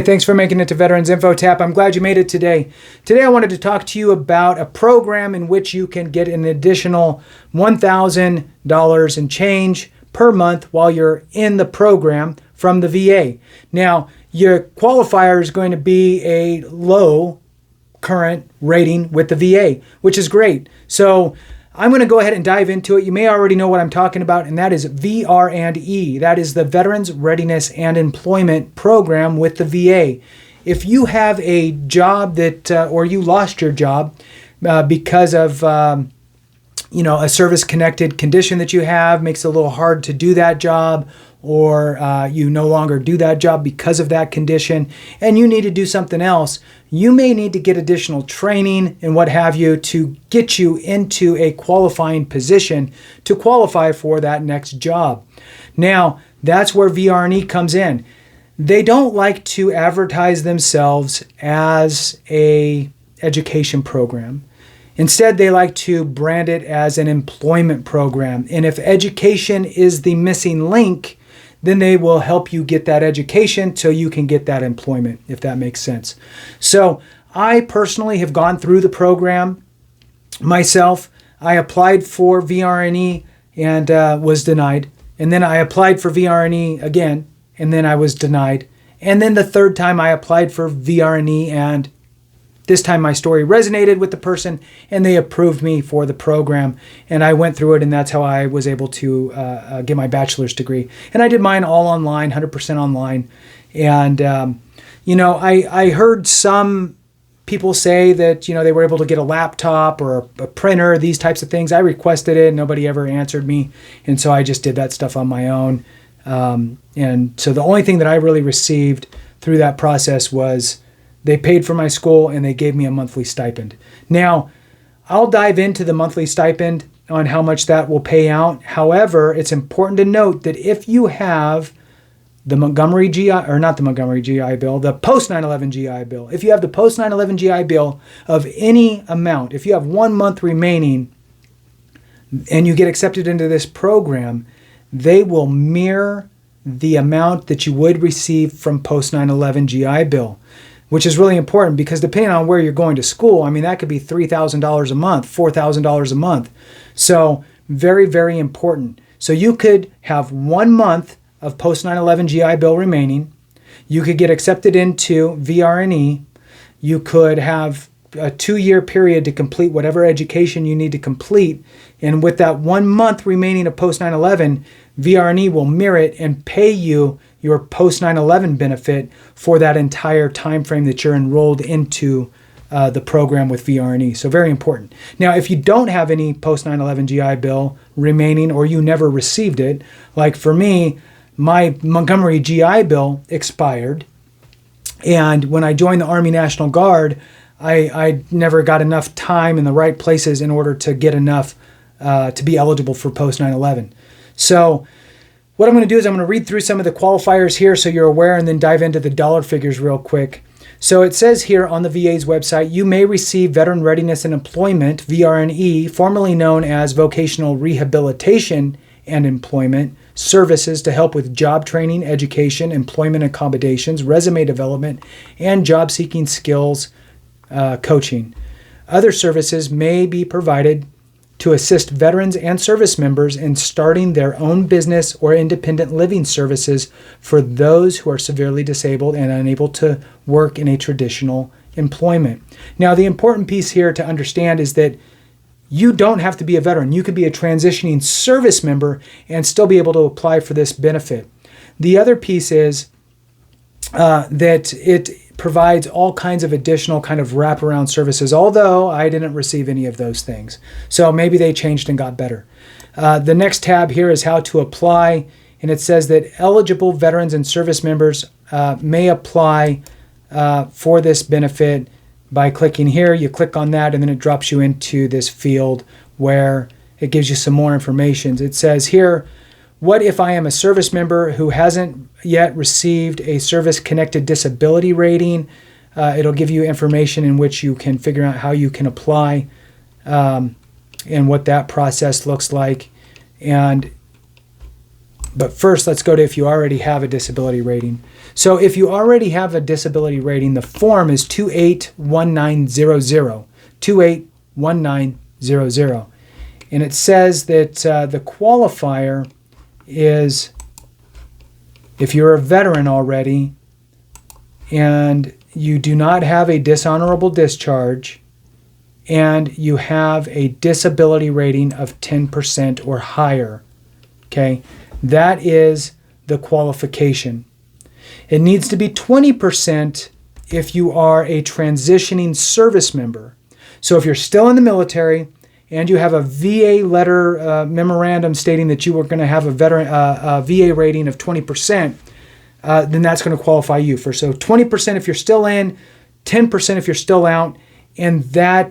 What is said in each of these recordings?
thanks for making it to Veterans Info Tap. I'm glad you made it today. Today I wanted to talk to you about a program in which you can get an additional $1,000 and change per month while you're in the program from the VA. Now, your qualifier is going to be a low current rating with the VA, which is great. So I'm going to go ahead and dive into it. You may already know what I'm talking about, and that is VR&E. That is the Veterans Readiness and Employment Program with the VA. If you have a job that, or you lost your job because of, a service-connected condition that you have, makes it a little hard to do that job, or you no longer do that job because of that condition, and you need to do something else, you may need to get additional training and what have you to get you into a qualifying position to qualify for that next job. Now, that's where VR&E comes in. They don't like to advertise themselves as a education program. Instead, they like to brand it as an employment program. And if education is the missing link, then they will help you get that education so you can get that employment, if that makes sense. So I personally have gone through the program myself. I applied for VR&E and was denied. And then I applied for VR&E again, and then I was denied. And then the third time I applied for VR&E, and this time my story resonated with the person and they approved me for the program, and I went through it, and that's how I was able to get my bachelor's degree. And I did mine all online, 100% online. And, I heard some people say that, they were able to get a laptop or a printer, these types of things. I requested it, nobody ever answered me. And so I just did that stuff on my own. And so the only thing that I really received through that process was they paid for my school and they gave me a monthly stipend. Now, I'll dive into the monthly stipend on how much that will pay out. However, it's important to note that if you have the Montgomery GI, or not the Montgomery GI Bill, the post 9/11 GI Bill, if you have the post 9/11 GI Bill of any amount, if you have 1 month remaining and you get accepted into this program, they will mirror the amount that you would receive from post 9/11 GI Bill, which is really important because depending on where you're going to school, that could be $3,000 a month, $4,000 a month. So very, very important. So you could have 1 month of post 9/11 GI Bill remaining. You could get accepted into VR&E. You could have a 2-year period to complete whatever education you need to complete. And with that 1 month remaining of post 9/11, VR&E will mirror it and pay you your post 9/11 benefit for that entire time frame that you're enrolled into the program with VR&E. So very important. Now, if you don't have any post 9/11 GI Bill remaining, or you never received it, like for me, my Montgomery GI Bill expired. And when I joined the Army National Guard, I never got enough time in the right places in order to get enough to be eligible for post 9/11. So what I'm going to do is I'm going to read through some of the qualifiers here so you're aware, and then dive into the dollar figures real quick. So it says here on the VA's website, you may receive Veteran Readiness and Employment, VR&E, formerly known as Vocational Rehabilitation and Employment, services to help with job training, education, employment accommodations, resume development, and job-seeking skills coaching. Other services may be provided to assist veterans and service members in starting their own business or independent living services for those who are severely disabled and unable to work in a traditional employment. Now, the important piece here to understand is that you don't have to be a veteran. You could be a transitioning service member and still be able to apply for this benefit. The other piece is that it provides all kinds of additional kind of wraparound services, although I didn't receive any of those things. So maybe they changed and got better. The next tab here is how to apply, and it says that eligible veterans and service members may apply for this benefit by clicking here. You click on that, and then it drops you into this field where it gives you some more information. It says here, what if I am a service member who hasn't yet received a service-connected disability rating? It'll give you information in which you can figure out how you can apply and what that process looks like. And But first, let's go to if you already have a disability rating. So if you already have a disability rating, the form is 281900. 281900. And it says that the qualifier is if you're a veteran already and you do not have a dishonorable discharge and you have a disability rating of 10% or higher. Okay, that is the qualification. It needs to be 20% if you are a transitioning service member. So if you're still in the military and you have a VA letter memorandum stating that you were going to have a VA rating of 20%, then that's going to qualify you for. So 20% if you're still in, 10% if you're still out, and that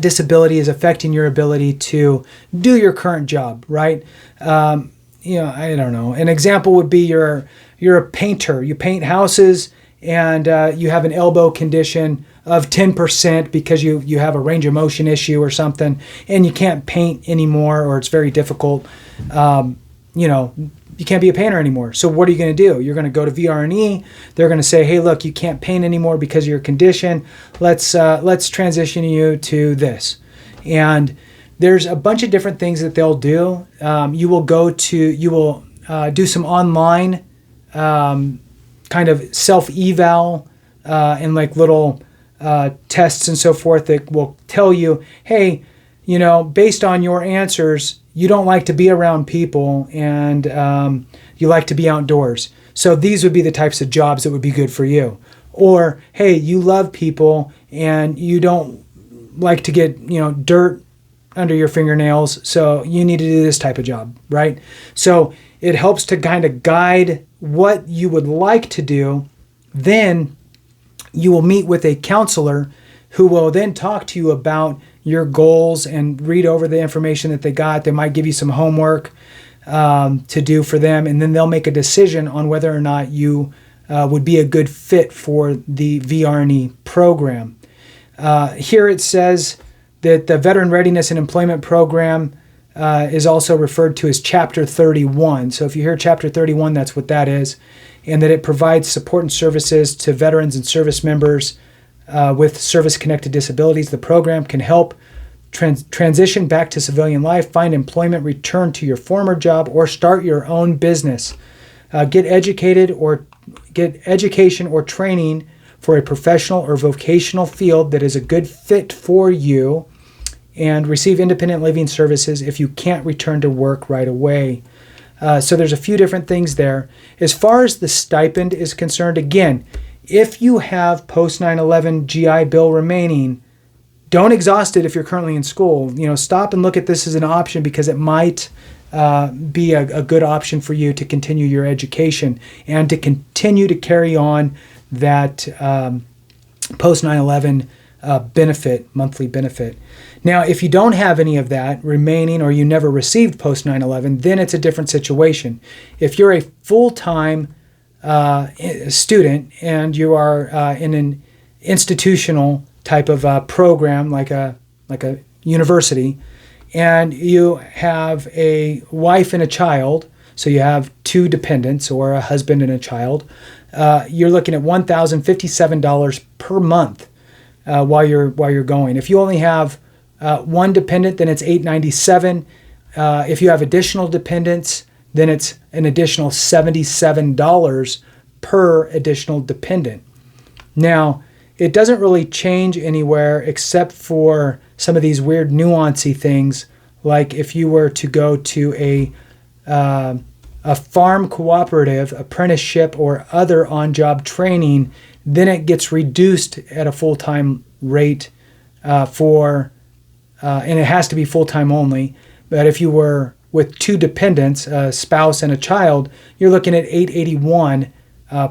disability is affecting your ability to do your current job, right? I don't know. An example would be you're a painter. You paint houses, and you have an elbow condition of 10% because you have a range of motion issue or something, and you can't paint anymore, or it's very difficult. You can't be a painter anymore. So what are you going to do? You're going to go to VR&E. They're going to say, hey, look, you can't paint anymore because of your condition. Let's transition you to this. And there's a bunch of different things that they'll do. You will do some online kind of self-eval and like little tests and so forth that will tell you, hey, based on your answers, you don't like to be around people and you like to be outdoors. So these would be the types of jobs that would be good for you. Or, hey, you love people and you don't like to get, dirt under your fingernails. So you need to do this type of job, right? So it helps to kind of guide what you would like to do. Then you will meet with a counselor who will then talk to you about your goals and read over the information that they got. They might give you some homework to do for them, and then they'll make a decision on whether or not you would be a good fit for the VR&E program. Here it says that the Veteran Readiness and Employment Program is also referred to as Chapter 31. So if you hear Chapter 31, that's what that is, and that it provides support and services to veterans and service members with service-connected disabilities. The program can help transition back to civilian life, find employment, return to your former job, or start your own business. Get education or training for a professional or vocational field that is a good fit for you, and receive independent living services if you can't return to work right away. So there's a few different things there. As far as the stipend is concerned, again, if you have post 9/11 GI Bill remaining, don't exhaust it if you're currently in school. Stop and look at this as an option because it might be a good option for you to continue your education and to continue to carry on that post 9/11 monthly benefit. Now, if you don't have any of that remaining or you never received post 9/11, then it's a different situation. If you're a full-time student and you are in an institutional type of program like a university, and you have a wife and a child, so you have two dependents or a husband and a child, you're looking at $1,057 per month while you're going. If you only have one dependent, then it's $897. If you have additional dependents, then it's an additional $77 per additional dependent. Now, it doesn't really change anywhere except for some of these weird nuancy things, like if you were to go to a farm cooperative, apprenticeship, or other on-job training, then it gets reduced at a full-time rate and it has to be full-time only. But if you were with two dependents, a spouse and a child, you're looking at $881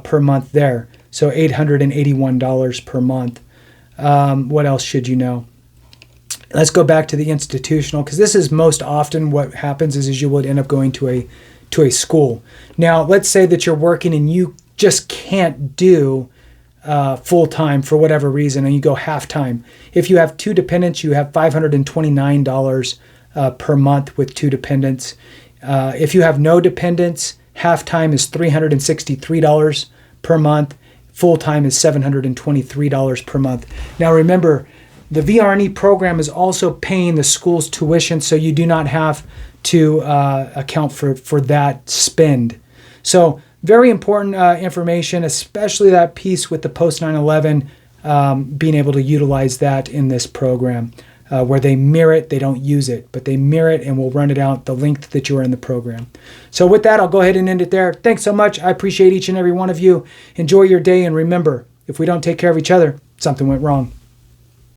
per month there. So $881 per month. What else should you know? Let's go back to the institutional, because this is most often what happens is you would end up going to a school. Now, let's say that you're working and you just can't do full-time for whatever reason, and you go half-time. If you have two dependents, you have $529 per month with two dependents. If you have no dependents, half-time is $363 per month. Full-time is $723 per month. Now remember, the VR&E program is also paying the school's tuition, so you do not have to account for that spend. So very important information, especially that piece with the post 9/11, being able to utilize that in this program. Where they mirror it, they don't use it, but they mirror it and will run it out the length that you are in the program. So with that, I'll go ahead and end it there. Thanks so much. I appreciate each and every one of you. Enjoy your day, and remember, if we don't take care of each other, something went wrong.